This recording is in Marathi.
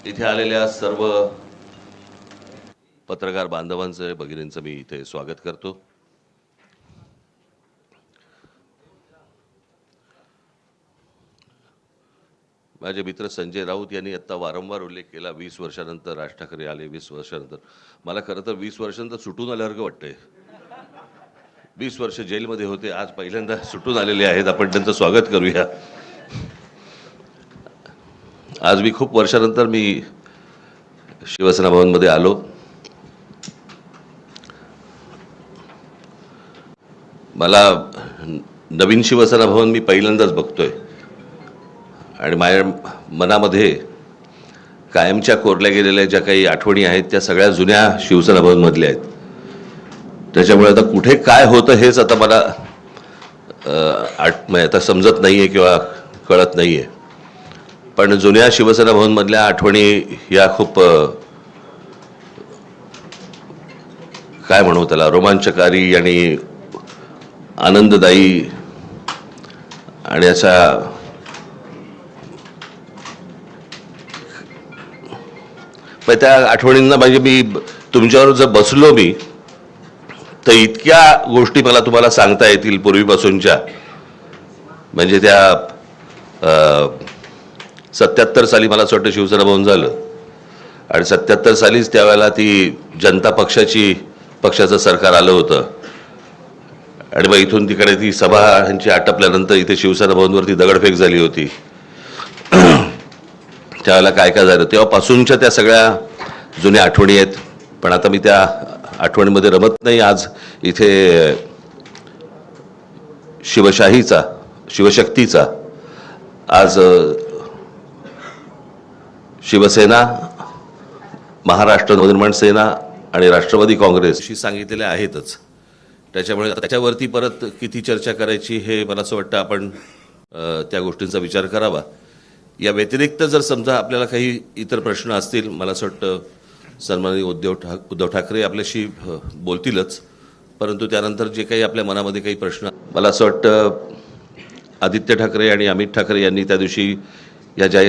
इथे आलेल्या सर्व पत्रकार बांधवांचे भगिनींचं मी इथे स्वागत करतो। माझे मित्र संजय राऊत यांनी आता वारंवार उल्लेख केला 20 वर्षानंतर राज ठाकरे आले। 20 वर्षानंतर मला खरं तर 20 वर्षानंतर सुटून आल्यासारखं वाटतंय। 20 वर्ष जेलमध्ये होते, आज पहिल्यांदा सुटून आलेले आहेत, आपण त्यांचं स्वागत करूया। आज मी खूप वर्षानंतर मी शिवसेना भवनमध्ये आलो। मला नवीन शिवसेना भवन मी पहिल्यांदाच बघतोय आणि माझ्या मनामध्ये कायमच्या कोरल्या गेलेल्या ज्या काही आठवणी आहेत त्या सगळ्या जुन्या शिवसेना भवनमधल्या आहेत। त्याच्यामुळे आता कुठे काय होतं हेच आता मला आता समजत नाहीये किंवा कळत नाहीये, पण जुन्या शिवसेना भवनमधल्या आठवणी या खूप काय म्हणू त्याला रोमांचकारी आणि आनंददायी आणि अशा पण त्या आठवणींना म्हणजे मी तुमच्यावर जर बसलो मी तर इतक्या गोष्टी मला तुम्हाला सांगता येतील पूर्वीपासूनच्या। म्हणजे त्या 77 साली मला असं वाटतं शिवसेना भवन झालं आणि 77 सालीच त्यावेळेला ती जनता पक्षाचं सरकार आलं होतं आणि मग इथून तिकडे ती सभा ह्यांची आटपल्यानंतर इथे शिवसेना भवनवरती दगडफेक झाली होती। त्यावेळेला काय काय झालं तेव्हापासूनच्या त्या सगळ्या जुन्या आठवणी आहेत, पण आता मी त्या आठवणीमध्ये रमत नाही। आज इथे शिवशक्तीचा आज शिवसेना, महाराष्ट्र नवनिर्माण सेना आणि राष्ट्रवादी काँग्रेस अशी सांगितलेले आहेतच। त्याच्यामुळे त्याच्यावरती परत किती चर्चा करायची हे मला असं वाटतं आपण त्या गोष्टींचा विचार करावा। या व्यतिरिक्त जर समजा आपल्याला काही इतर प्रश्न असतील, मला असं वाटतं सन्माननीय उद्धव ठाकरे आपल्याशी बोलतीलच, परंतु त्यानंतर जे काही आपल्या मनामध्ये काही प्रश्न, मला असं वाटतं आदित्य ठाकरे आणि अमित ठाकरे यांनी त्या दिवशी या जाहीर